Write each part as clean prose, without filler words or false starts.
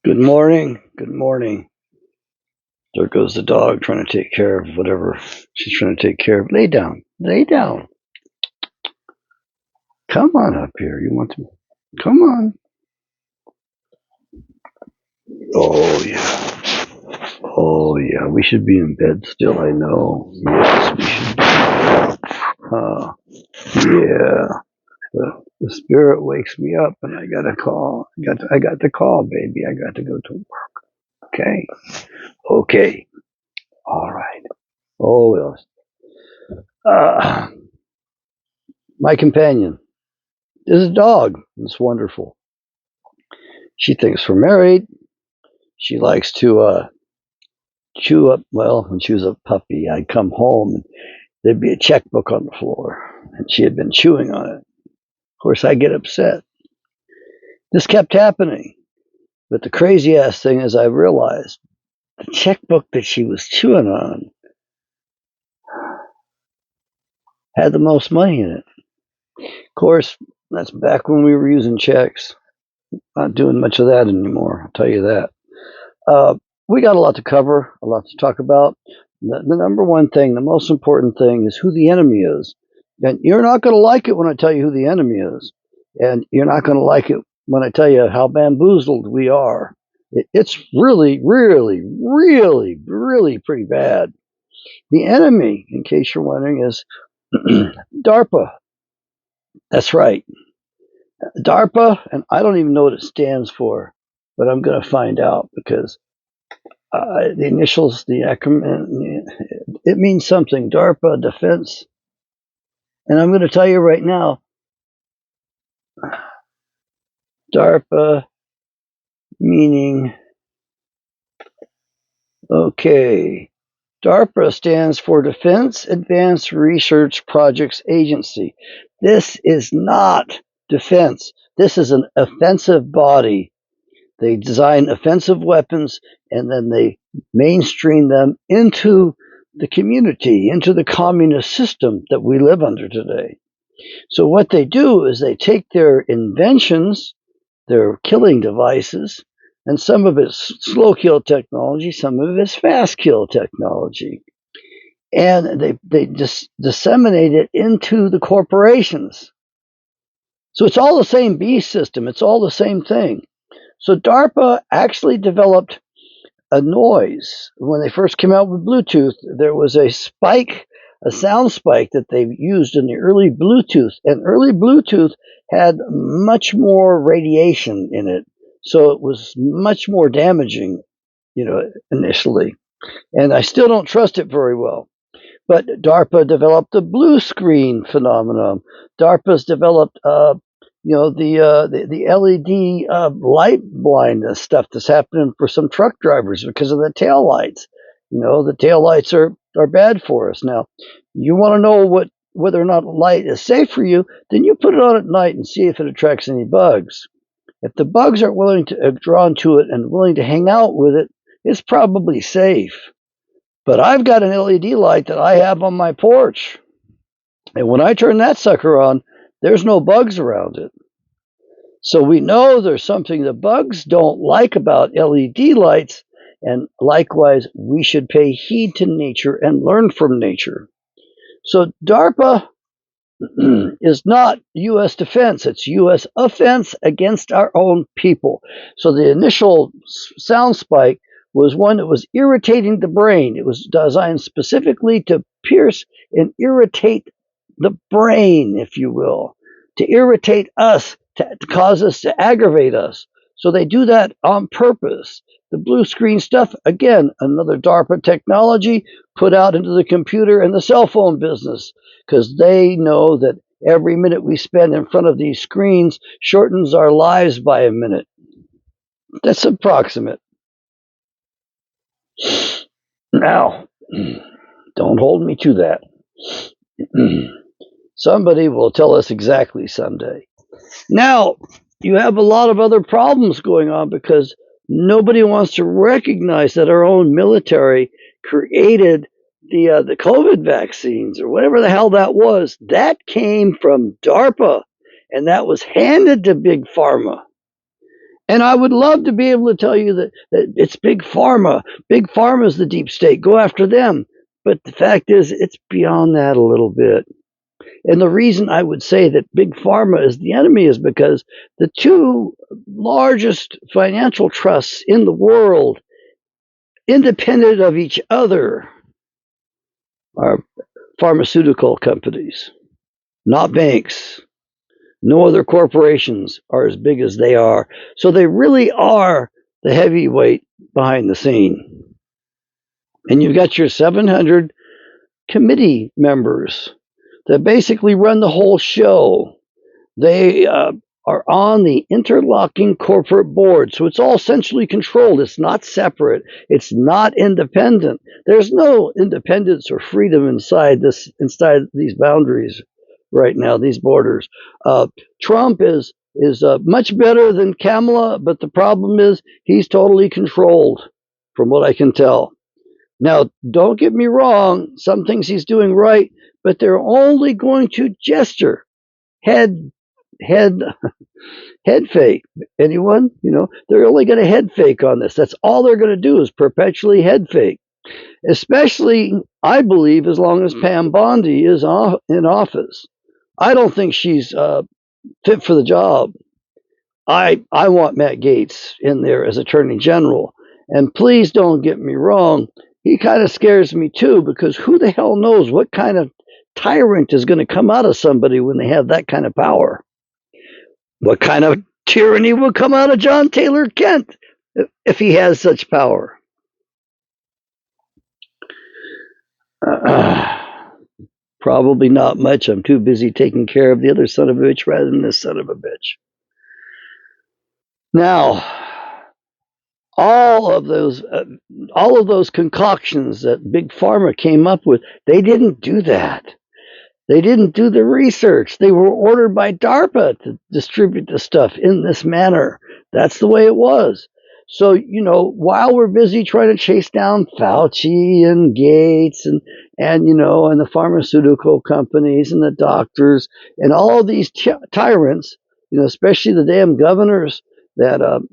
Good morning. Good morning. There goes the dog trying to take care of whatever she's trying to take care of. Lay down. Lay down. Come on up here. You want to? Come on. Oh, yeah. Oh, yeah. We should be in bed still, I know. Yes, we should be. Yeah. The spirit wakes me up and I got a call. I got the call, baby. I got to go to work. Okay. Okay. All right. Oh, yes. Uh, my companion is a dog. It's wonderful. She thinks we're married. She likes to chew up. Well, when she was a puppy, I'd come home and there'd be a checkbook on the floor, and she had been chewing on it. Of course, I get upset. This kept happening. But the crazy ass thing is, I realized the checkbook that she was chewing on had the most money in it. Of course, that's back when we were using checks. Not doing much of that anymore, I'll tell you that. We got a lot to cover, a lot to talk about. The number one thing, the most important thing is who the enemy is. And you're not going to like it when I tell you who the enemy is. And you're not going to like it when I tell you how bamboozled we are. It's really, really, really, really pretty bad. The enemy, in case you're wondering, is DARPA. That's right. DARPA, and I don't even know what it stands for, but I'm going to find out because the initials, the acronym, it means something. DARPA, Defense. And I'm going to tell you right now, DARPA meaning, okay, DARPA stands for Defense Advanced Research Projects Agency. This is not defense. This is an offensive body. They design offensive weapons and then they mainstream them into the community, into the communist system that we live under today. So what they do is they take their inventions, their killing devices, and some of it's slow kill technology, some of it's fast kill technology, and they just disseminate it into the corporations. So it's all the same beast system. It's all the same thing. So DARPA actually developed a noise. When they first came out with Bluetooth, there was a spike, a sound spike that they used in the early Bluetooth. And early Bluetooth had much more radiation in it. So it was much more damaging, initially. And I still don't trust it very well. But DARPA developed the blue screen phenomenon. DARPA's developed the LED light blindness stuff that's happening for some truck drivers because of the tail lights. The tail lights are bad for us. Now, you want to know whether or not light is safe for you, then you put it on at night and see if it attracts any bugs. If the bugs aren't willing to drawn to it and willing to hang out with it, it's probably safe. But I've got an LED light that I have on my porch. And when I turn that sucker on, there's no bugs around it. So we know there's something the bugs don't like about LED lights, and likewise, we should pay heed to nature and learn from nature. So DARPA is not U.S. defense, it's U.S. offense against our own people. So the initial sound spike was one that was irritating the brain. It was designed specifically to pierce and irritate the brain, if you will, to irritate us, to cause us to aggravate us. So they do that on purpose. The blue screen stuff, again, another DARPA technology put out into the computer and the cell phone business because they know that every minute we spend in front of these screens shortens our lives by a minute. That's approximate. Now, don't hold me to that. Somebody will tell us exactly someday. Now, you have a lot of other problems going on because nobody wants to recognize that our own military created the COVID vaccines or whatever the hell that was. That came from DARPA, and that was handed to Big Pharma. And I would love to be able to tell you that it's Big Pharma. Big Pharma is the deep state. Go after them. But the fact is, it's beyond that a little bit. And the reason I would say that Big Pharma is the enemy is because the two largest financial trusts in the world, independent of each other, are pharmaceutical companies, not banks. No other corporations are as big as they are. So they really are the heavyweight behind the scene. And you've got your 700 committee members that basically run the whole show. They are on the interlocking corporate board. So it's all centrally controlled. It's not separate. It's not independent. There's no independence or freedom inside these boundaries right now, these borders. Trump is much better than Kamala, but the problem is he's totally controlled, from what I can tell. Now, don't get me wrong, some things he's doing right, but they're only going to gesture, head fake. Anyone? They're only going to head fake on this. That's all they're going to do is perpetually head fake. Especially, I believe, as long as Pam Bondi is in office. I don't think she's fit for the job. I want Matt Gaetz in there as Attorney General. And please don't get me wrong, he kind of scares me too, because who the hell knows what kind of tyrant is going to come out of somebody when they have that kind of power? What kind of tyranny will come out of John Taylor Kent if he has such power? Probably not much. I'm too busy taking care of the other son of a bitch rather than this son of a bitch. Now, all of those concoctions that Big Pharma came up with, they didn't do that. They didn't do the research. They were ordered by DARPA to distribute the stuff in this manner. That's the way it was. So, while we're busy trying to chase down Fauci and Gates and the pharmaceutical companies and the doctors and all of these tyrants, especially the damn governors that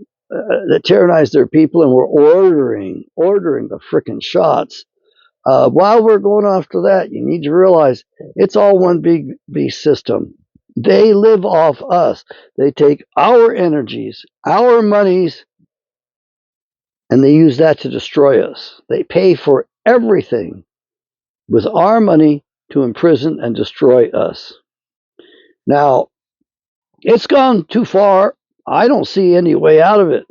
tyrannize their people and were ordering the frickin' shots. While we're going after that, you need to realize it's all one big beast system. They live off us. They take our energies, our monies, and they use that to destroy us. They pay for everything with our money to imprison and destroy us. Now, it's gone too far. I don't see any way out of it.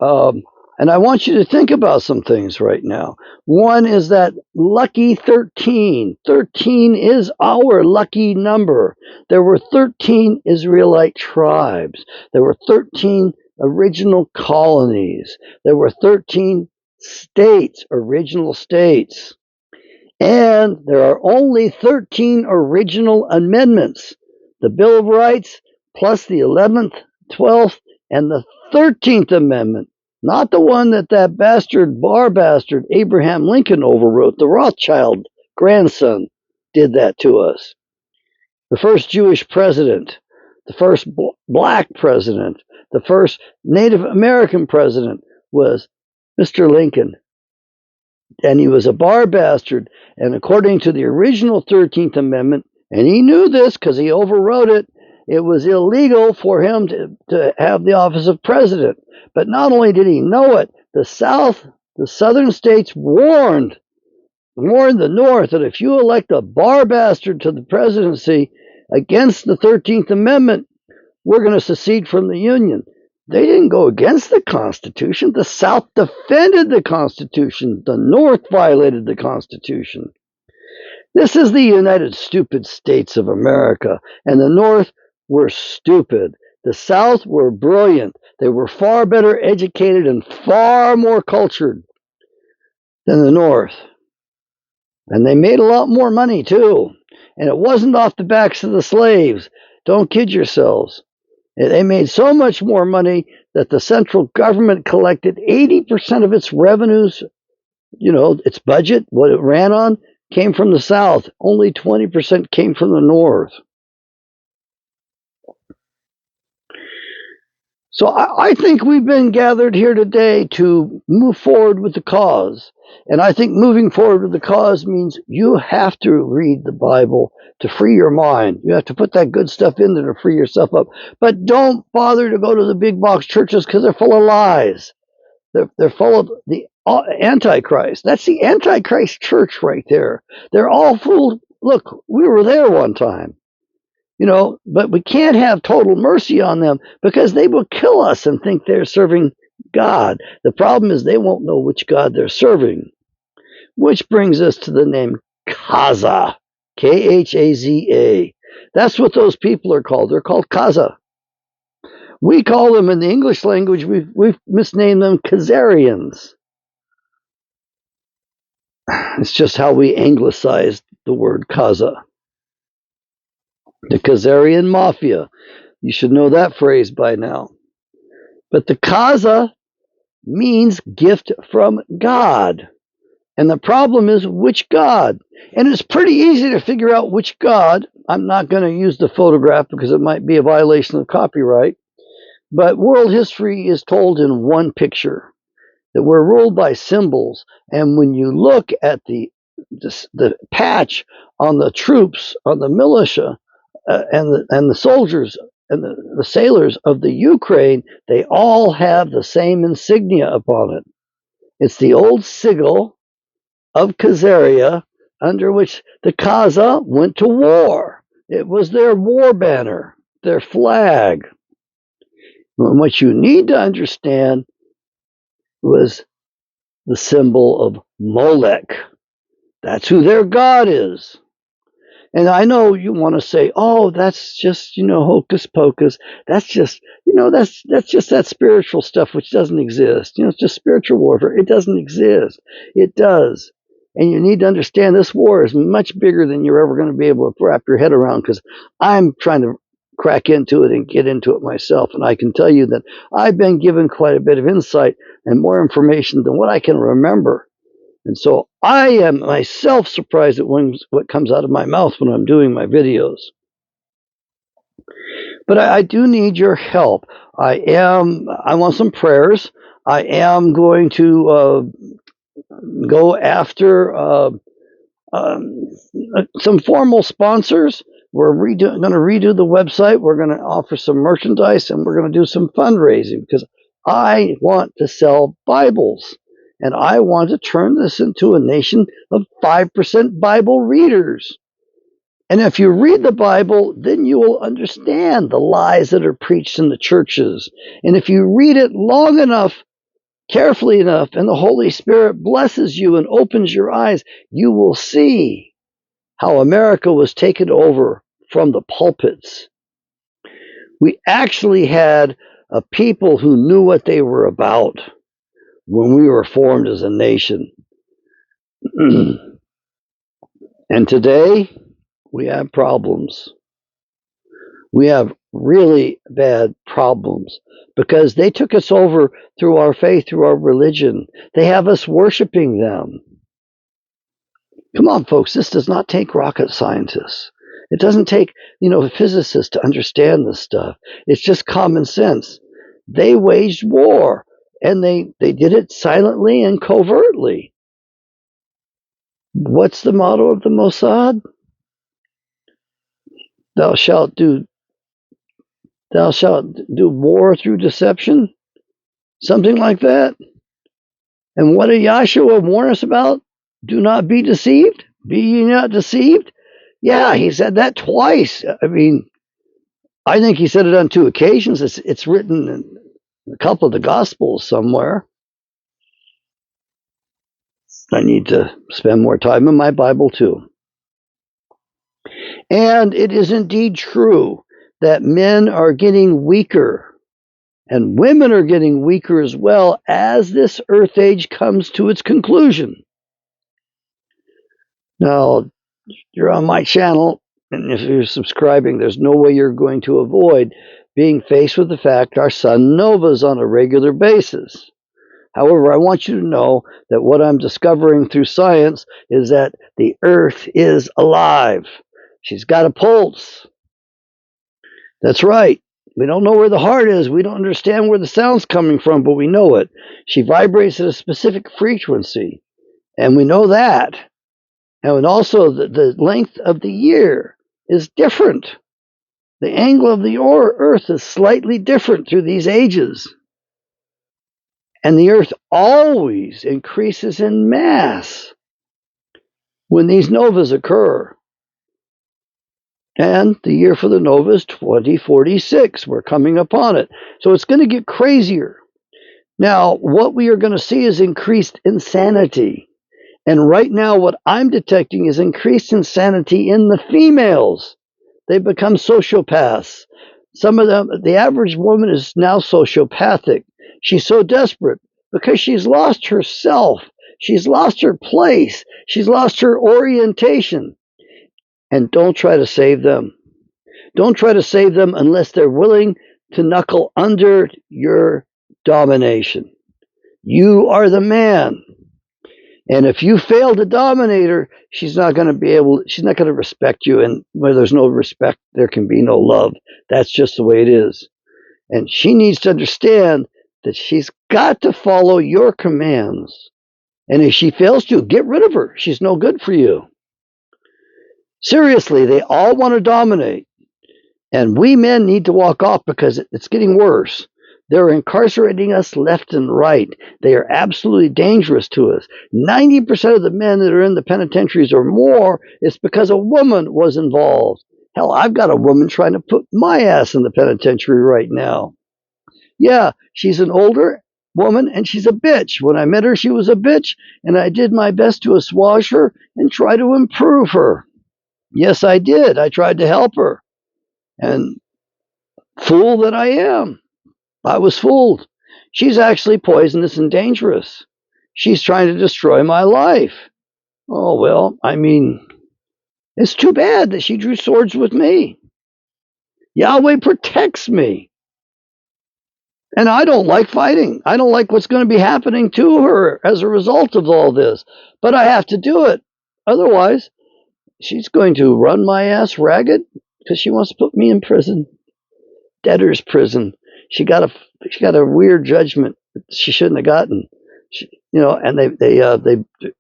And I want you to think about some things right now. One is that lucky 13. 13 is our lucky number. There were 13 Israelite tribes. There were 13 original colonies. There were 13 states, original states. And there are only 13 original amendments. The Bill of Rights plus the 11th, 12th, and the 13th Amendment. Not the one that bar bastard Abraham Lincoln overwrote. The Rothschild grandson did that to us. The first Jewish president, the first black president, the first Native American president was Mr. Lincoln. And he was a bar bastard. And according to the original 13th Amendment, and he knew this because he overwrote it, it was illegal for him to have the office of president. But not only did he know it, the southern states warned the North that if you elect a bar bastard to the presidency against the 13th Amendment, we're going to secede from the Union. They didn't go against the Constitution. The South defended the Constitution. The North violated the Constitution. This is the United Stupid States of America, and the North were stupid. The South were brilliant. They were far better educated and far more cultured than the North. And they made a lot more money, too. And it wasn't off the backs of the slaves. Don't kid yourselves. They made so much more money that the central government collected 80% of its revenues, its budget, what it ran on, came from the South. Only 20% came from the North. So I think we've been gathered here today to move forward with the cause. And I think moving forward with the cause means you have to read the Bible to free your mind. You have to put that good stuff in there to free yourself up. But don't bother to go to the big box churches because they're full of lies. They're full of the Antichrist. That's the Antichrist church right there. They're all full. Look, we were there one time. But we can't have total mercy on them because they will kill us and think they're serving God. The problem is they won't know which God they're serving, which brings us to the name Kaza, Khaza. That's what those people are called. They're called Kaza. We call them in the English language, we've misnamed them Khazarians. It's just how we anglicized the word Kaza. The Khazarian Mafia. You should know that phrase by now. But the Kaza means gift from God. And the problem is which God? And it's pretty easy to figure out which God. I'm not going to use the photograph because it might be a violation of copyright. But world history is told in one picture, that we're ruled by symbols. And when you look at the patch on the troops, on the militia, and the soldiers and the sailors of the Ukraine, they all have the same insignia upon it. It's the old sigil of Khazaria, under which the Khaza went to war. It was their war banner, their flag. And what you need to understand was the symbol of Molech. That's who their god is. And I know you want to say, oh, that's just, hocus pocus. That's just, that's just that spiritual stuff which doesn't exist. It's just spiritual warfare. It doesn't exist. It does. And you need to understand this war is much bigger than you're ever going to be able to wrap your head around, because I'm trying to crack into it and get into it myself. And I can tell you that I've been given quite a bit of insight and more information than what I can remember. And so I am myself surprised at what comes out of my mouth when I'm doing my videos. But I do need your help. I want some prayers. I am going to go after some formal sponsors. We're going to redo the website. We're going to offer some merchandise, and we're going to do some fundraising because I want to sell Bibles. And I want to turn this into a nation of 5% Bible readers. And if you read the Bible, then you will understand the lies that are preached in the churches. And if you read it long enough, carefully enough, and the Holy Spirit blesses you and opens your eyes, you will see how America was taken over from the pulpits. We actually had a people who knew what they were about when we were formed as a nation. And today, we have problems. We have really bad problems because they took us over through our faith, through our religion. They have us worshiping them. Come on, folks, this does not take rocket scientists. It doesn't take, physicists to understand this stuff. It's just common sense. They waged war, and they did it silently and covertly. What's the motto of the Mossad? Thou shalt do war through deception? Something like that. And what did Yahshua warn us about? Do not be deceived. Be ye not deceived. Yeah, he said that twice. I mean, I think he said it on 2 occasions. It's written in a couple of the Gospels somewhere. I need to spend more time in my Bible too. And it is indeed true that men are getting weaker and women are getting weaker as well as this earth age comes to its conclusion. Now, you're on my channel, and if you're subscribing, there's no way you're going to avoid being faced with the fact our sun novas on a regular basis. However, I want you to know that what I'm discovering through science is that the earth is alive. She's got a pulse. That's right. We don't know where the heart is. We don't understand where the sound's coming from, but we know it. She vibrates at a specific frequency, and we know that. And also, the length of the year is different. The angle of the Earth is slightly different through these ages. And the Earth always increases in mass when these novas occur. And the year for the nova is 2046. We're coming upon it. So it's going to get crazier. Now, what we are going to see is increased insanity. And right now, what I'm detecting is increased insanity in the females. They become sociopaths. Some of them, the average woman is now sociopathic. She's so desperate because she's lost herself. She's lost her place. She's lost her orientation. And don't try to save them. Don't try to save them unless they're willing to knuckle under your domination. You are the man. And if you fail to dominate her, she's not going to respect you. And where there's no respect, there can be no love. That's just the way it is. And she needs to understand that she's got to follow your commands. And if she fails to, get rid of her. She's no good for you. Seriously, they all want to dominate. And we men need to walk off because it's getting worse. They're incarcerating us left and right. They are absolutely dangerous to us. 90% of the men that are in the penitentiaries or more, it's because a woman was involved. Hell, I've got a woman trying to put my ass in the penitentiary right now. Yeah, she's an older woman and she's a bitch. When I met her, she was a bitch, and I did my best to assuage her and try to improve her. Yes, I did. I tried to help her. And fool that I am, I was fooled. She's actually poisonous and dangerous. She's trying to destroy my life. Oh, well, I mean, it's too bad that she drew swords with me. Yahweh protects me. And I don't like fighting. I don't like what's going to be happening to her as a result of all this. But I have to do it. Otherwise, she's going to run my ass ragged because she wants to put me in prison. Debtor's prison. She got a weird judgment she shouldn't have gotten. And they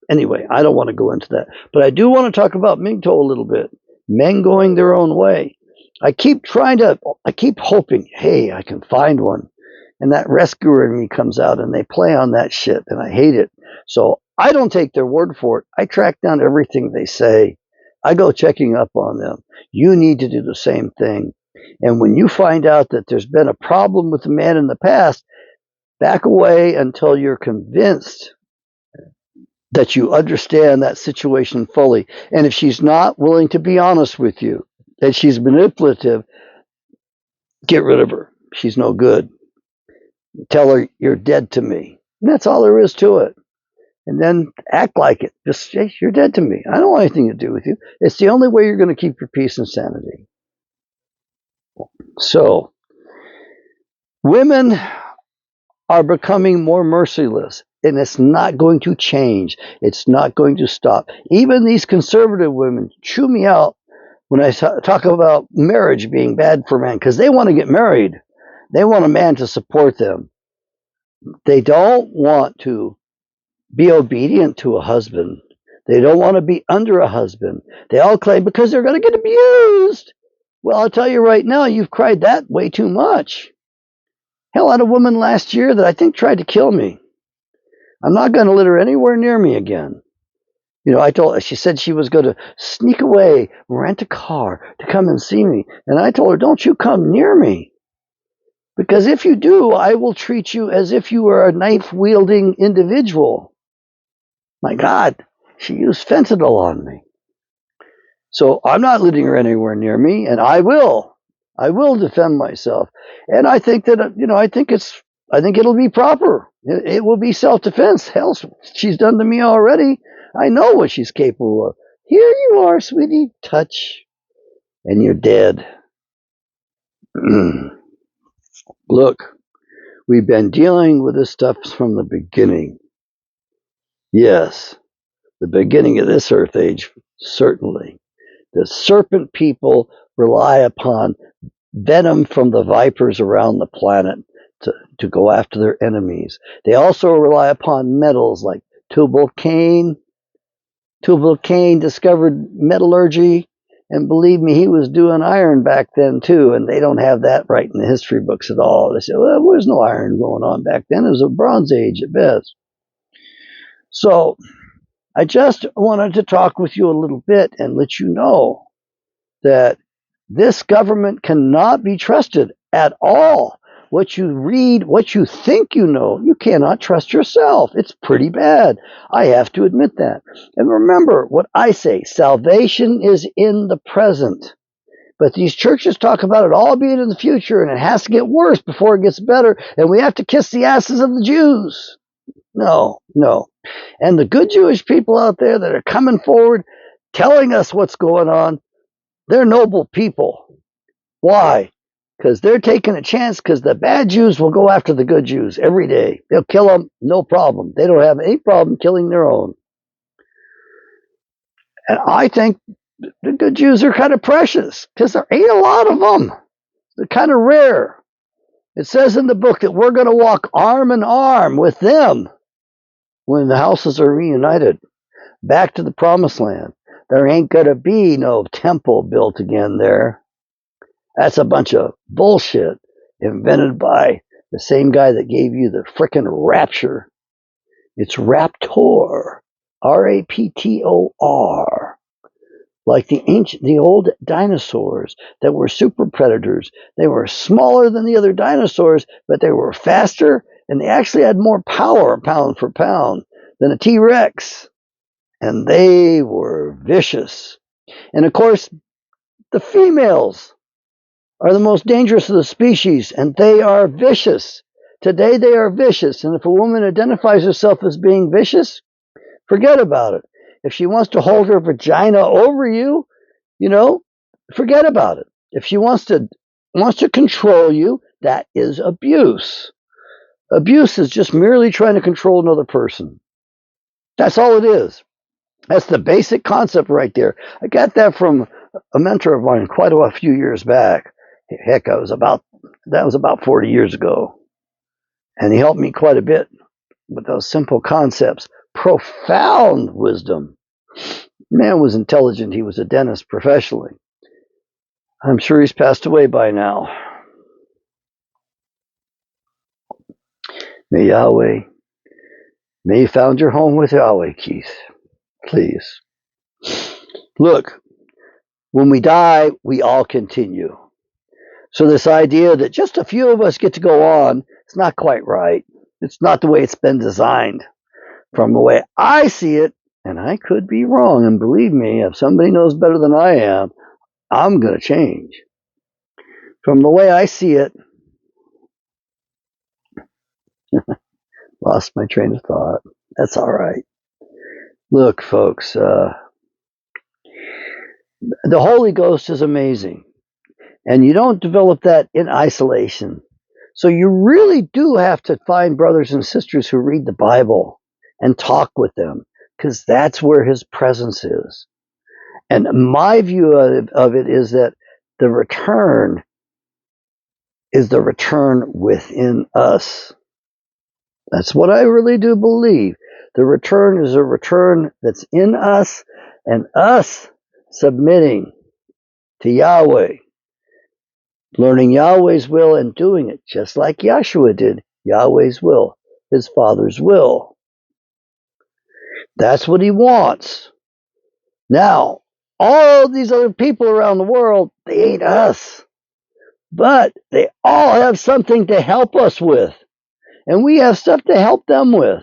anyway. I don't want to go into that, but I do want to talk about Mingto a little bit. Men going their own way. I keep hoping, hey, I can find one, and that rescuer in me comes out, and they play on that shit, and I hate it. So I don't take their word for it. I track down everything they say. I go checking up on them. You need to do the same thing. And when you find out that there's been a problem with the man in the past, back away until you're convinced that you understand that situation fully. And if she's not willing to be honest with you, that she's manipulative, get rid of her. She's no good. Tell her you're dead to me. And that's all there is to it. And then act like it. Just say, you're dead to me. I don't want anything to do with you. It's the only way you're going to keep your peace and sanity. So, women are becoming more merciless, and it's not going to change. It's not going to stop. Even these conservative women chew me out when I talk about marriage being bad for men, because they want to get married. They want a man to support them. They don't want to be obedient to a husband. They don't want to be under a husband. They all claim because they're going to get abused. Well, I'll tell you right now, you've cried that way too much. Hell, I had a woman last year that I think tried to kill me. I'm not going to let her anywhere near me again. She said she was going to sneak away, rent a car to come and see me. And I told her, don't you come near me. Because if you do, I will treat you as if you were a knife-wielding individual. My God, she used fentanyl on me. So I'm not letting her anywhere near me, and I will defend myself. And I think that, I think it'll be proper. It will be self-defense. Hell, she's done to me already. I know what she's capable of. Here you are, sweetie. Touch, and you're dead. Look, we've been dealing with this stuff from the beginning. Yes, the beginning of this earth age, certainly. The serpent people rely upon venom from the vipers around the planet to go after their enemies. They also rely upon metals like Tubal Cain. Tubal Cain discovered metallurgy, and believe me, he was doing iron back then too, and they don't have that right in the history books at all. They say, well, there's no iron going on back then. It was a Bronze Age at best. So I just wanted to talk with you a little bit and let you know that this government cannot be trusted at all. What you read, what you think you know, you cannot trust yourself. It's pretty bad. I have to admit that. And remember what I say, salvation is in the present. But these churches talk about it all being in the future, and it has to get worse before it gets better, and we have to kiss the asses of the Jews. No. And the good Jewish people out there that are coming forward telling us what's going on, they're noble people. Why? Because they're taking a chance, because the bad Jews will go after the good Jews every day. They'll kill them, no problem. They don't have any problem killing their own. And I think the good Jews are kind of precious, because there ain't a lot of them. They're kind of rare. It says in the book that we're going to walk arm in arm with them when the houses are reunited back to the promised land. There ain't going to be no temple built again there. That's a bunch of bullshit invented by the same guy that gave you the frickin' rapture. It's raptor, R-A-P-T-O-R, like the old dinosaurs that were super predators. They were smaller than the other dinosaurs, but they were faster, and they actually had more power pound for pound than a T-Rex. And they were vicious. And of course, the females are the most dangerous of the species, and they are vicious. Today they are vicious, and if a woman identifies herself as being vicious, forget about it. If she wants to hold her vagina over you, forget about it. If she wants to control you, that is abuse. Abuse is just merely trying to control another person. That's all it is. That's the basic concept right there. I got that from a mentor of mine quite a few years back. Heck, that was about 40 years ago. And he helped me quite a bit with those simple concepts. Profound wisdom. Man was intelligent. He was a dentist professionally. I'm sure he's passed away by now. May you found your home with Yahweh, Keith. Please. Look, when we die, we all continue. So this idea that just a few of us get to go on, it's not quite right. It's not the way it's been designed. From the way I see it, and I could be wrong, and believe me, if somebody knows better than I am, I'm going to change. From the way I see it, lost my train of thought. That's all right. Look, folks, the Holy Ghost is amazing. And you don't develop that in isolation. So you really do have to find brothers and sisters who read the Bible and talk with them, because that's where his presence is. And my view of it is that the return is the return within us. That's what I really do believe. The return is a return that's in us, and us submitting to Yahweh. Learning Yahweh's will and doing it just like Yahshua did, Yahweh's will, his Father's will. That's what he wants. Now, all these other people around the world, they ain't us. But they all have something to help us with. And we have stuff to help them with.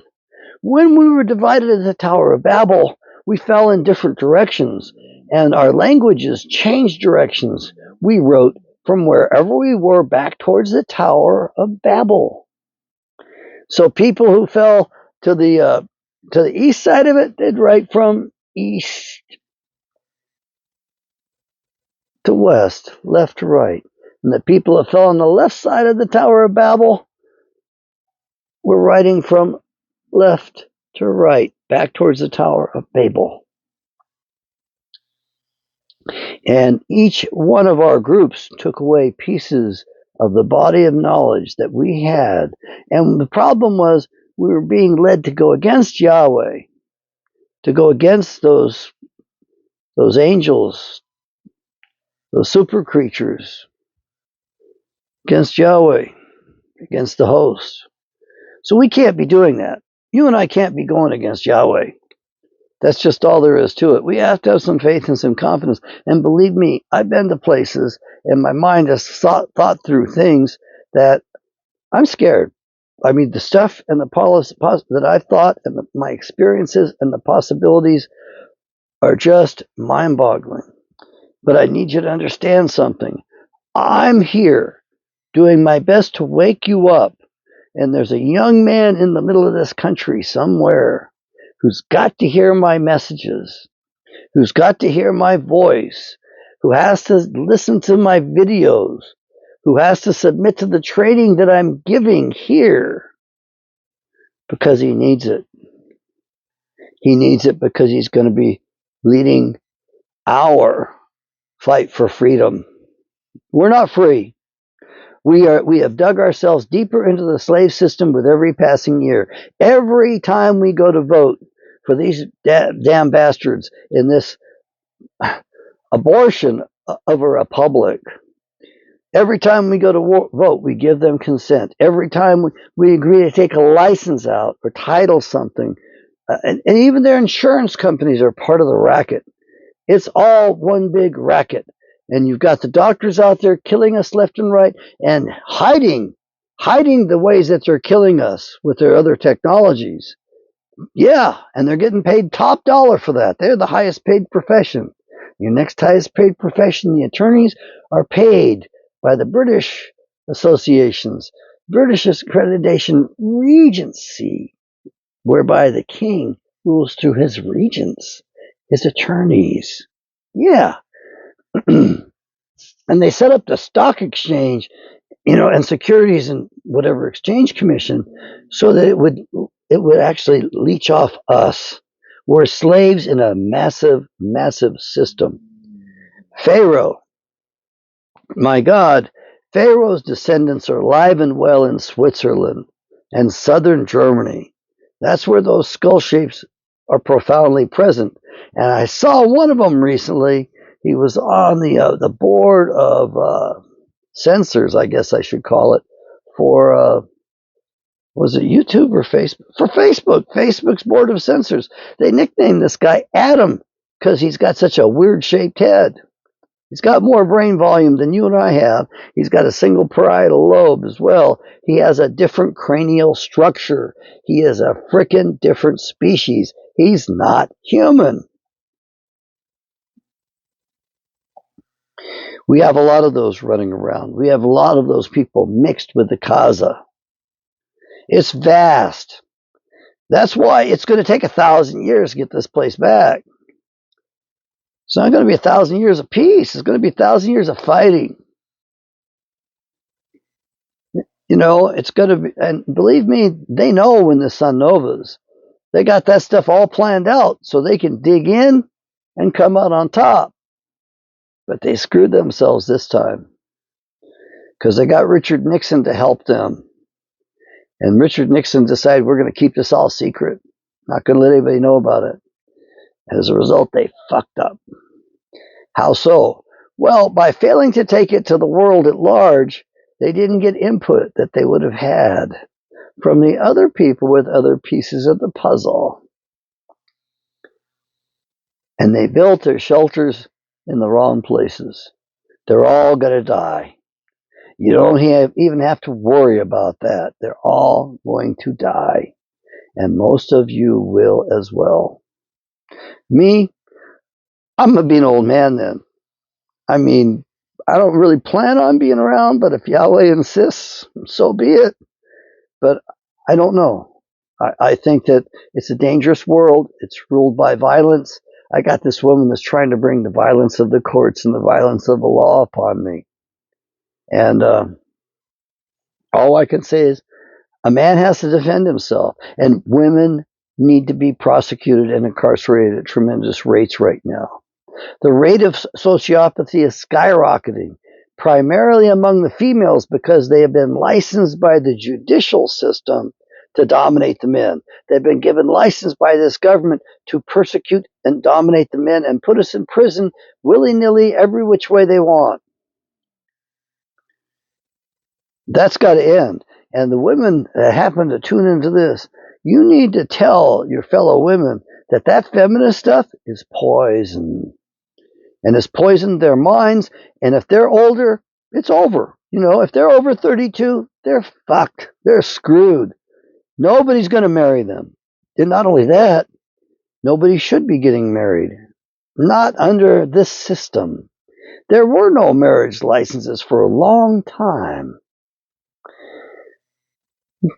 When we were divided at the Tower of Babel, we fell in different directions. And our languages changed directions. We wrote from wherever we were back towards the Tower of Babel. So people who fell to the east side of it, they'd write from east to west, left to right. And the people who fell on the left side of the Tower of Babel were writing from left to right, back towards the Tower of Babel. And each one of our groups took away pieces of the body of knowledge that we had. And the problem was we were being led to go against Yahweh, to go against those angels, those super creatures, against Yahweh, against the host. So we can't be doing that. You and I can't be going against Yahweh. That's just all there is to it. We have to have some faith and some confidence. And believe me, I've been to places and my mind has thought through things that I'm scared. I mean, the stuff and the that I've thought and my experiences and the possibilities are just mind-boggling. But I need you to understand something. I'm here doing my best to wake you up. And there's a young man in the middle of this country somewhere who's got to hear my messages, who's got to hear my voice, who has to listen to my videos, who has to submit to the training that I'm giving here because he needs it. He needs it because he's going to be leading our fight for freedom. We're not free. We have dug ourselves deeper into the slave system with every passing year. Every time we go to vote for these damn bastards in this abortion of a republic, every time we go to vote, we give them consent. Every time we agree to take a license out or title something, and even their insurance companies are part of the racket. It's all one big racket. And you've got the doctors out there killing us left and right and hiding the ways that they're killing us with their other technologies. Yeah, and they're getting paid top dollar for that. They're the highest paid profession. Your next highest paid profession, the attorneys, are paid by the British associations, British accreditation regency, whereby the king rules through his regents, his attorneys. Yeah. And they set up the stock exchange, and securities and whatever exchange commission so that it would actually leech off us. We're slaves in a massive, massive system. Pharaoh, my God, Pharaoh's descendants are alive and well in Switzerland and southern Germany. That's where those skull shapes are profoundly present. And I saw one of them recently. He was on the board of censors, I guess I should call it, for was it YouTube or Facebook? For Facebook, Facebook's board of censors. They nicknamed this guy Adam because he's got such a weird shaped head. He's got more brain volume than you and I have. He's got a single parietal lobe as well. He has a different cranial structure. He is a frickin' different species. He's not human. We have a lot of those running around. We have a lot of those people mixed with the Kaza. It's vast. That's why it's going to take 1,000 years to get this place back. It's not going to be 1,000 years of peace. It's going to be 1,000 years of fighting. It's going to be, and believe me, they know when the sun novas. They got that stuff all planned out so they can dig in and come out on top. But they screwed themselves this time because they got Richard Nixon to help them. And Richard Nixon decided we're going to keep this all secret. Not going to let anybody know about it. As a result, they fucked up. How so? Well, by failing to take it to the world at large, they didn't get input that they would have had from the other people with other pieces of the puzzle. And they built their shelters in the wrong places. They're all going to die. You don't even have to worry about that. They're all going to die. And most of you will as well. Me, I'm going to be an old man then. I mean, I don't really plan on being around, but if Yahweh insists, so be it. But I don't know. I think that it's a dangerous world. It's ruled by violence. I got this woman that's trying to bring the violence of the courts and the violence of the law upon me. And all I can say is a man has to defend himself. And women need to be prosecuted and incarcerated at tremendous rates right now. The rate of sociopathy is skyrocketing, primarily among the females because they have been licensed by the judicial system to dominate the men. They've been given license by this government to persecute and dominate the men and put us in prison willy-nilly every which way they want. That's got to end. And the women that happen to tune into this, you need to tell your fellow women that that feminist stuff is poison. And it's poisoned their minds. And if they're older, it's over. You know, if they're over 32, they're fucked. They're screwed. Nobody's going to marry them. And not only that, nobody should be getting married. Not under this system. There were no marriage licenses for a long time.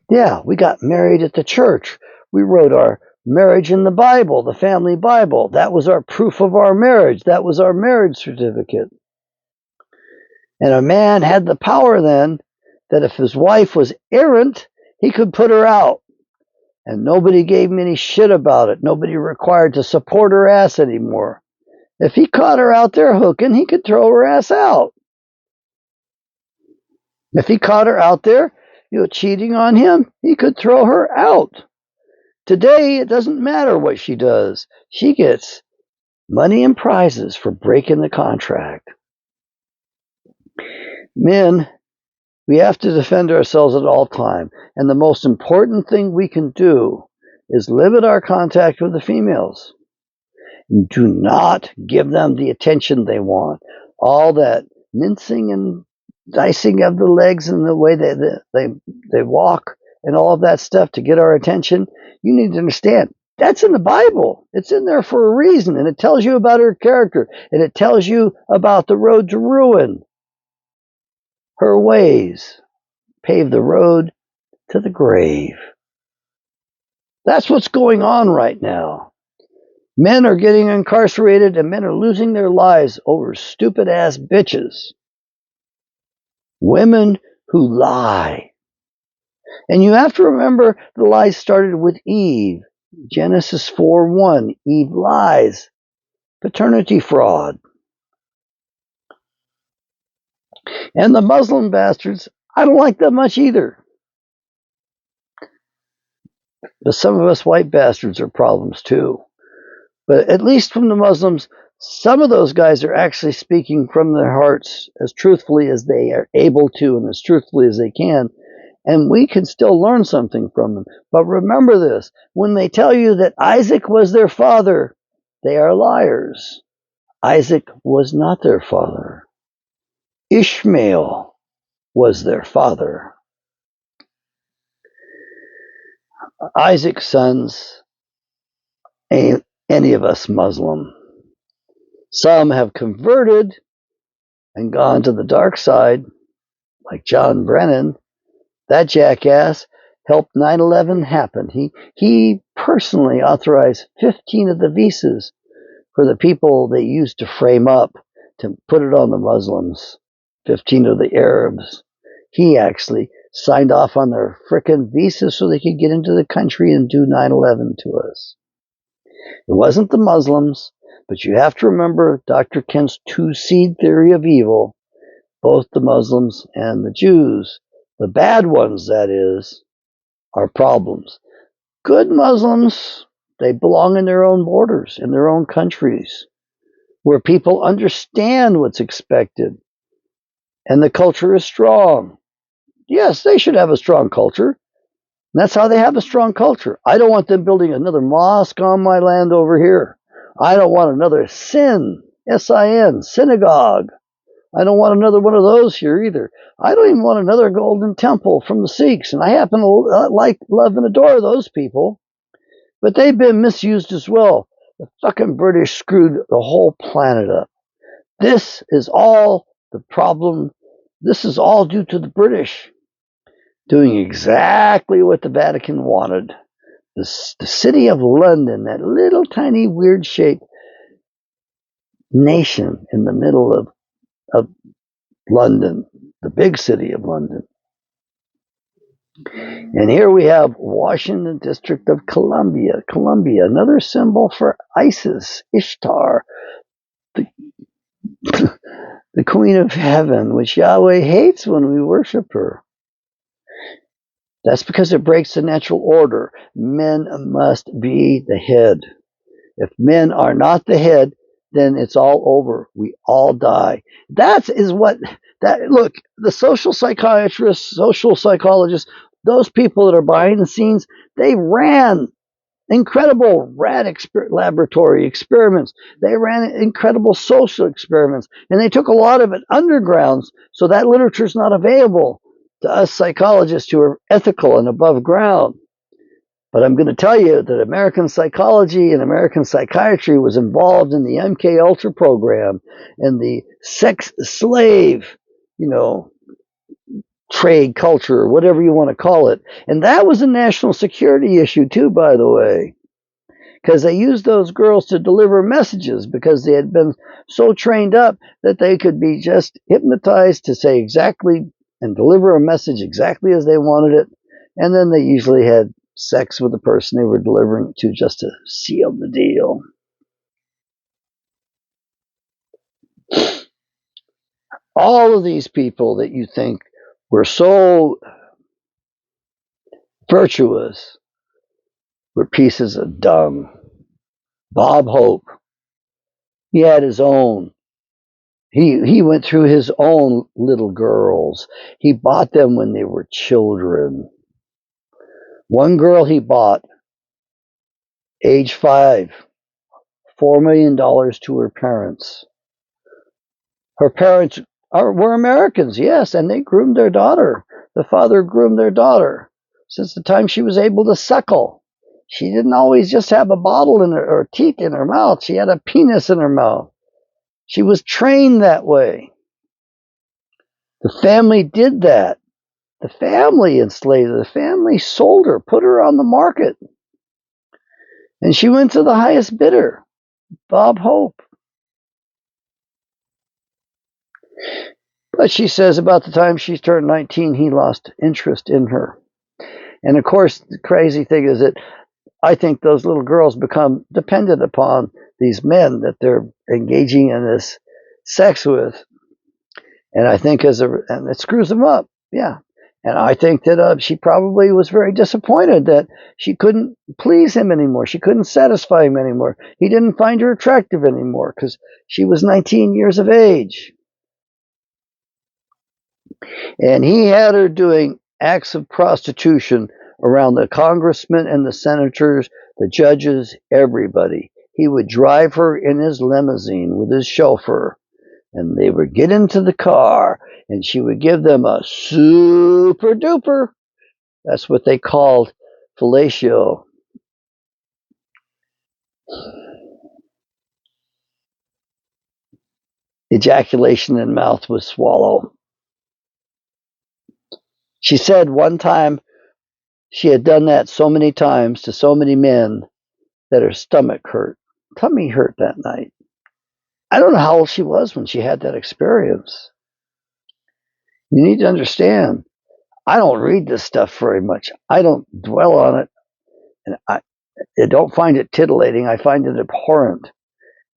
Yeah, we got married at the church. We wrote our marriage in the Bible, the family Bible. That was our proof of our marriage. That was our marriage certificate. And a man had the power then that if his wife was errant, he could put her out. And nobody gave him any shit about it. Nobody required to support her ass anymore. If he caught her out there hooking, he could throw her ass out. If he caught her out there, cheating on him, he could throw her out. Today, it doesn't matter what she does. She gets money and prizes for breaking the contract. Men, we have to defend ourselves at all time. And the most important thing we can do is limit our contact with the females. Do not give them the attention they want. All that mincing and dicing of the legs and the way they walk and all of that stuff to get our attention, you need to understand that's in the Bible. It's in there for a reason, and it tells you about her character, and it tells you about the road to ruin. Her ways pave the road to the grave. That's what's going on right now. Men are getting incarcerated, and men are losing their lives over stupid ass bitches. Women who lie. And you have to remember the lies started with Eve. Genesis 4:1. Eve lies. Paternity fraud. And the Muslim bastards, I don't like them much either. But some of us white bastards are problems too. But at least from the Muslims, some of those guys are actually speaking from their hearts as truthfully as they are able to and as truthfully as they can. And we can still learn something from them. But remember this, when they tell you that Isaac was their father, they are liars. Isaac was not their father. Ishmael was their father. Isaac's sons ain't any of us Muslim. Some have converted and gone to the dark side, like John Brennan. That jackass helped 9/11 happen. He personally authorized 15 of the visas for the people they used to frame up to put it on the Muslims, 15 of the Arabs. He actually signed off on their frickin' visas so they could get into the country and do 9/11 to us. It wasn't the Muslims, but you have to remember Dr. Kent's two-seed theory of evil, both the Muslims and the Jews. The bad ones, that is, are problems. Good Muslims, they belong in their own borders, in their own countries, where people understand what's expected, and the culture is strong. Yes, they should have a strong culture. And that's how they have a strong culture. I don't want them building another mosque on my land over here. I don't want another S-I-N, synagogue. I don't want another one of those here either. I don't even want another golden temple from the Sikhs. And I happen to love and adore those people. But they've been misused as well. The fucking British screwed the whole planet up. This is all the problem. This is all due to the British doing exactly what the Vatican wanted. The city of London, that little tiny weird shaped nation in the middle of London, the big city of London. And here we have Washington District of Columbia, another symbol for Isis, Ishtar, the, the Queen of Heaven, which Yahweh hates when we worship her. That's because it breaks the natural order. Men must be the head. If men are not the head, then it's all over. We all die. That is what that look, the social psychiatrists, social psychologists, those people that are behind the scenes, they ran incredible laboratory experiments. They ran incredible social experiments, and they took a lot of it underground, so that literature is not available to us psychologists who are ethical and above ground. But I'm going to tell you that American psychology and American psychiatry was involved in the MK Ultra program and the sex slave, trade culture, or whatever you want to call it. And that was a national security issue too, by the way, because they used those girls to deliver messages because they had been so trained up that they could be just hypnotized to say exactly and deliver a message exactly as they wanted it. And then they usually had sex with the person they were delivering it to just to seal the deal. All of these people that you think were so virtuous were pieces of dung. Bob Hope, he had his own. He went through his own little girls. He bought them when they were children. One girl he bought, age 5, $4 million to her parents. Her parents were Americans, yes, and they groomed their daughter. The father groomed their daughter since the time she was able to suckle. She didn't always just have a bottle in her or teeth in her mouth. She had a penis in her mouth. She was trained that way. The family did that. The family enslaved her. The family sold her, put her on the market. And she went to the highest bidder, Bob Hope. But she says about the time she turned 19, he lost interest in her. And of course, the crazy thing is that I think those little girls become dependent upon these men that they're engaging in this sex with. And I think and it screws them up. Yeah. And I think that she probably was very disappointed that she couldn't please him anymore. She couldn't satisfy him anymore. He didn't find her attractive anymore because she was 19 years of age. And he had her doing acts of prostitution around the congressmen and the senators, the judges, everybody. He would drive her in his limousine with his chauffeur, and they would get into the car, and she would give them a super duper. That's what they called fellatio. Ejaculation in mouth with swallow. She said one time she had done that so many times to so many men that her stomach hurt. Tummy hurt that night. I don't know how old she was when she had that experience. You need to understand, I don't read this stuff very much. I don't dwell on it. And I don't find it titillating. I find it abhorrent.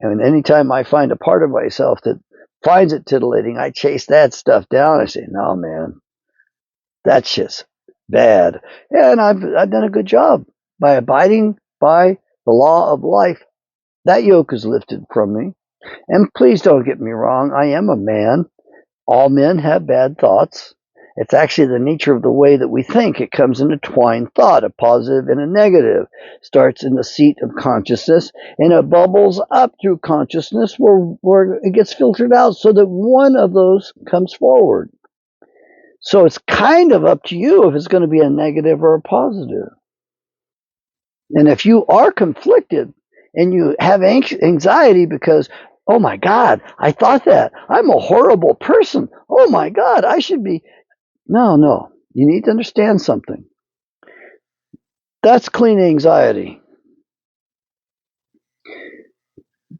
And anytime I find a part of myself that finds it titillating, I chase that stuff down. I say, no, man, that's just bad. And I've done a good job by abiding by the law of life. That yoke is lifted from me. And please don't get me wrong. I am a man. All men have bad thoughts. It's actually the nature of the way that we think. It comes in a twined thought, a positive and a negative. Starts in the seat of consciousness, and it bubbles up through consciousness where it gets filtered out so that one of those comes forward. So it's kind of up to you if it's going to be a negative or a positive. And if you are conflicted and you have anxiety because, oh my God, I thought that. I'm a horrible person. Oh my God, I should be. No. You need to understand something. That's clean anxiety.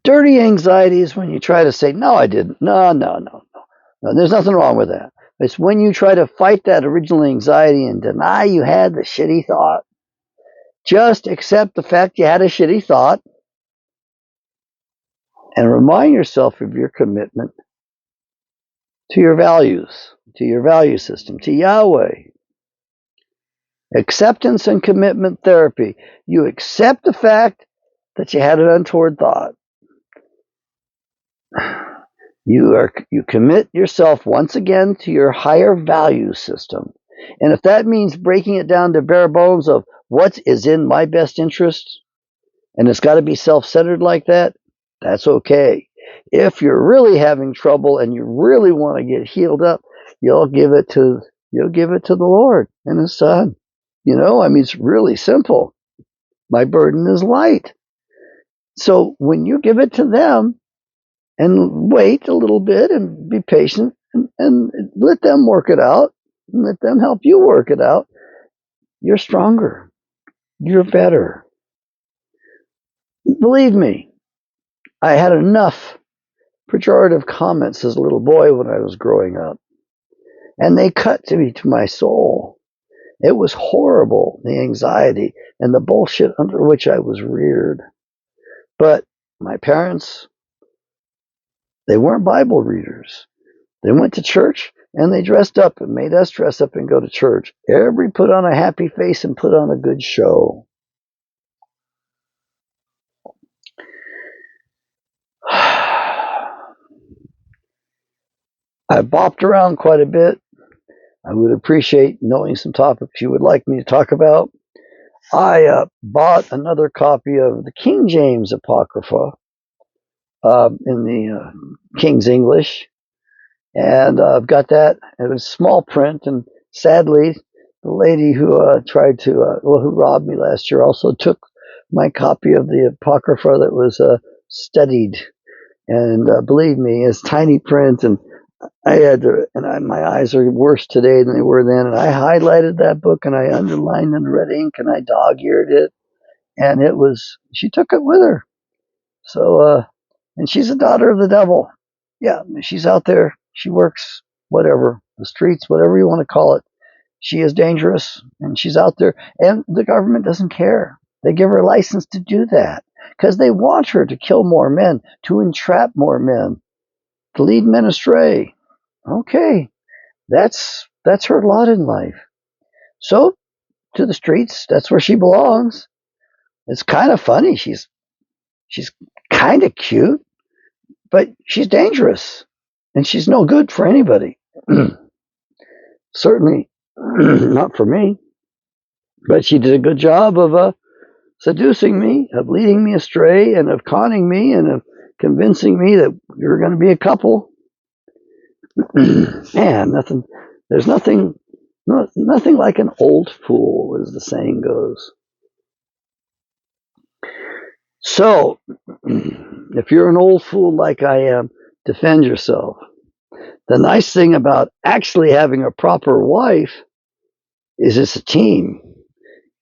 Dirty anxiety is when you try to say, no, I didn't. No. There's nothing wrong with that. It's when you try to fight that original anxiety and deny you had the shitty thought. Just accept the fact you had a shitty thought and remind yourself of your commitment to your values, to your value system, to Yahweh. Acceptance and commitment therapy. You accept the fact that you had an untoward thought. You commit yourself once again to your higher value system. And if that means breaking it down to bare bones of what is in my best interest, and it's got to be self-centered like that, that's okay. If you're really having trouble and you really want to get healed up, you'll give it to the Lord and His Son. It's really simple. My burden is light. So when you give it to them and wait a little bit and be patient and let them work it out and let them help you work it out, you're stronger. You're better. Believe me, I had enough pejorative comments as a little boy when I was growing up, and they cut to my soul. It was horrible, the anxiety and the bullshit under which I was reared. But my parents, they weren't Bible readers. They went to church and they dressed up and made us dress up and go to church. Everybody put on a happy face and put on a good show. I bopped around quite a bit. I would appreciate knowing some topics you would like me to talk about. I bought another copy of the King James Apocrypha in the King's English, and I've got that. It was small print, and sadly, the lady who who robbed me last year also took my copy of the Apocrypha that was studied. And believe me, it's tiny print, and my eyes are worse today than they were then. And I highlighted that book, and I underlined in red ink, and I dog-eared it. And she took it with her. So, and she's a daughter of the devil. Yeah, she's out there. She works, whatever, the streets, whatever you want to call it. She is dangerous, and she's out there. And the government doesn't care. They give her a license to do that because they want her to kill more men, to entrap more men, to lead men astray. Okay, that's her lot in life. So, to the streets, that's where she belongs. It's kind of funny. She's kind of cute, but she's dangerous, and she's no good for anybody. Certainly not for me. But she did a good job of seducing me, of leading me astray, and of conning me, and of convincing me that we were going to be a couple. Man, there's nothing like an old fool, as the saying goes. So, if you're an old fool like I am, defend yourself. The nice thing about actually having a proper wife is it's a team.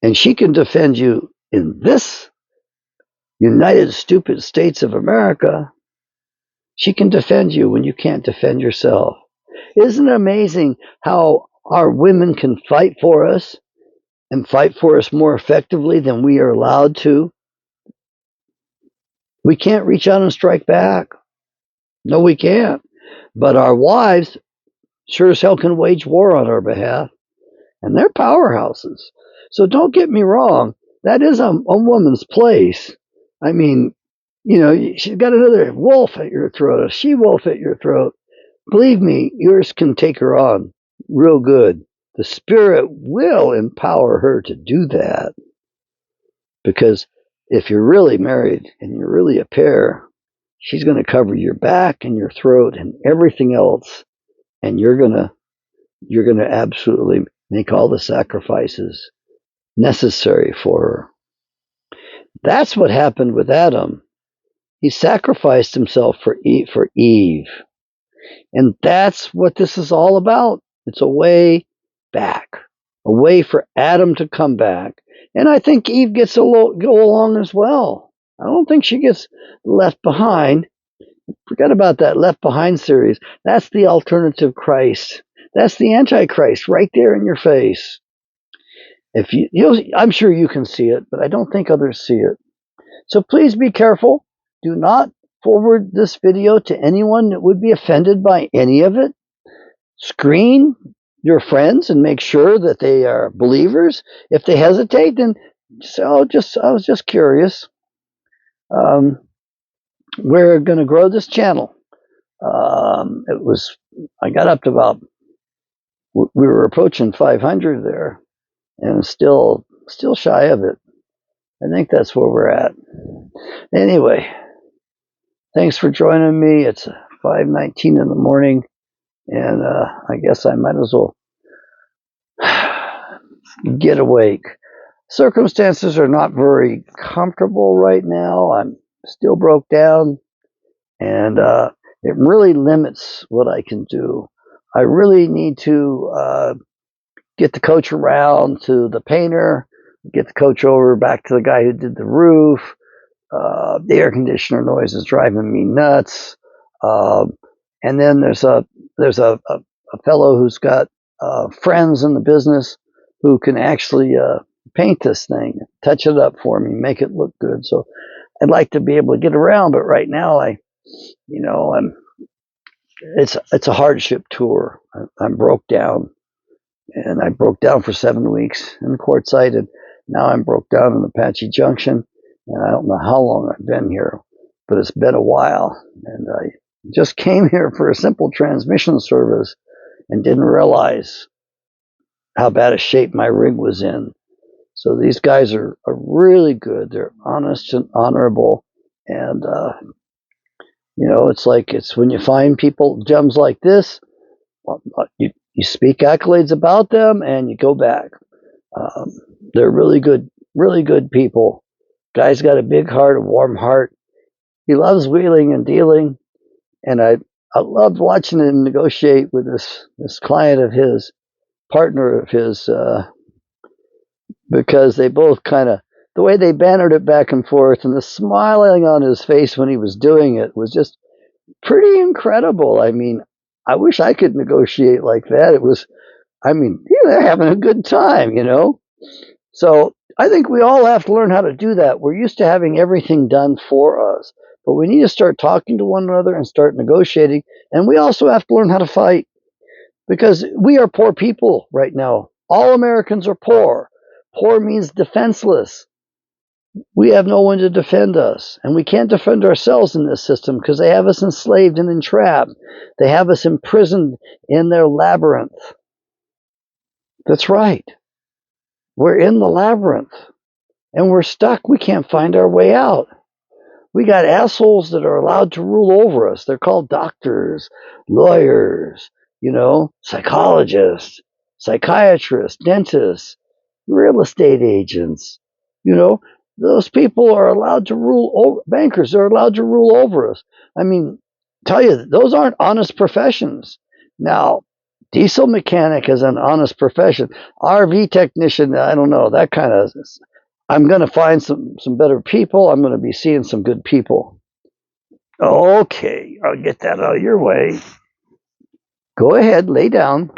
And she can defend you in this United Stupid States of America. She can defend you when you can't defend yourself. Isn't it amazing how our women can fight for us and fight for us more effectively than we are allowed to? We can't reach out and strike back. No, we can't. But our wives sure as hell can wage war on our behalf. And they're powerhouses. So don't get me wrong. That is a woman's place. I mean, she's got another wolf at your throat, a she-wolf at your throat. Believe me, yours can take her on real good. The Spirit will empower her to do that. Because if you're really married and you're really a pair, she's going to cover your back and your throat and everything else. And you're going to absolutely make all the sacrifices necessary for her. That's what happened with Adam. He sacrificed himself for Eve. And that's what this is all about. It's a way back, a way for Adam to come back. And I think Eve gets to go along as well. I don't think she gets left behind. Forget about that Left Behind series. That's the alternative Christ. That's the Antichrist right there in your face. I'm sure you can see it, but I don't think others see it. So please be careful. Do not forward this video to anyone that would be offended by any of it? Screen your friends and make sure that they are believers. If they hesitate, then say, I was just curious. We're going to grow this channel. I got up to about, we were approaching 500 there, and still shy of it. I think that's where we're at. Anyway, thanks for joining me. It's 5:19 in the morning, and I guess I might as well get awake. Circumstances are not very comfortable right now. I'm still broke down, and it really limits what I can do. I really need to get the coach around to the painter, get the coach over back to the guy who did the roof. The air conditioner noise is driving me nuts. And then there's a fellow who's got friends in the business who can actually paint this thing, touch it up for me, make it look good. So I'd like to be able to get around, but right now it's a hardship tour. I'm broke down, and I broke down for 7 weeks in Quartzsite, and now I'm broke down in Apache Junction, and I don't know how long I've been here, but it's been a while, and I just came here for a simple transmission service and didn't realize how bad a shape my rig was in. So these guys are really good. They're honest and honorable, and it's when you find people, gems like this, you speak accolades about them and you go back. They're really good people. Guy's got a big heart, a warm heart. He loves wheeling and dealing, and I loved watching him negotiate with this client of his, partner of his, because they both kind of, the way they bantered it back and forth, and the smiling on his face when he was doing it was just pretty incredible. I mean, I wish I could negotiate like that. They're having a good time, So I think we all have to learn how to do that. We're used to having everything done for us, but we need to start talking to one another and start negotiating. And we also have to learn how to fight, because we are poor people right now. All Americans are poor. Poor means defenseless. We have no one to defend us, and we can't defend ourselves in this system because they have us enslaved and entrapped. They have us imprisoned in their labyrinth. That's right. We're in the labyrinth, and we're stuck. We can't find our way out. We got assholes that are allowed to rule over us. They're called doctors, lawyers, psychologists, psychiatrists, dentists, real estate agents. Those people are allowed to rule over, bankers are allowed to rule over us. I mean, tell you, those aren't honest professions. Now, diesel mechanic is an honest profession. RV technician, I don't know, that kind of, I'm going to find some better people. I'm going to be seeing some good people. Okay, I'll get that out of your way. Go ahead, lay down.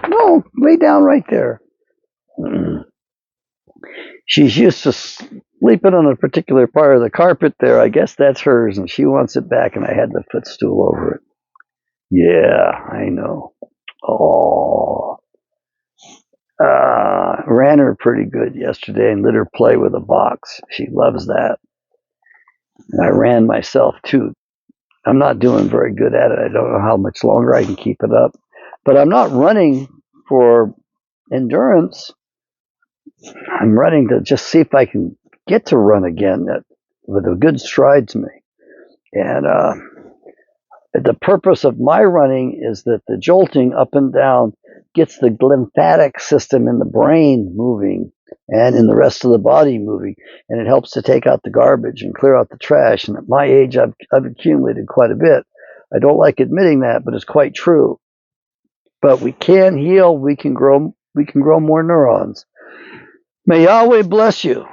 No, lay down right there. She's used to sleeping on a particular part of the carpet there. I guess that's hers, and she wants it back, and I had the footstool over it. Yeah, I know. Oh. Ran her pretty good yesterday and let her play with a box. She loves that. And I ran myself, too. I'm not doing very good at it. I don't know how much longer I can keep it up. But I'm not running for endurance. I'm running to just see if I can get to run again with a good stride to me. And the purpose of my running is that the jolting up and down gets the lymphatic system in the brain moving and in the rest of the body moving. And it helps to take out the garbage and clear out the trash. And at my age, I've accumulated quite a bit. I don't like admitting that, but it's quite true. But we can heal. We can grow more neurons. May Yahweh bless you.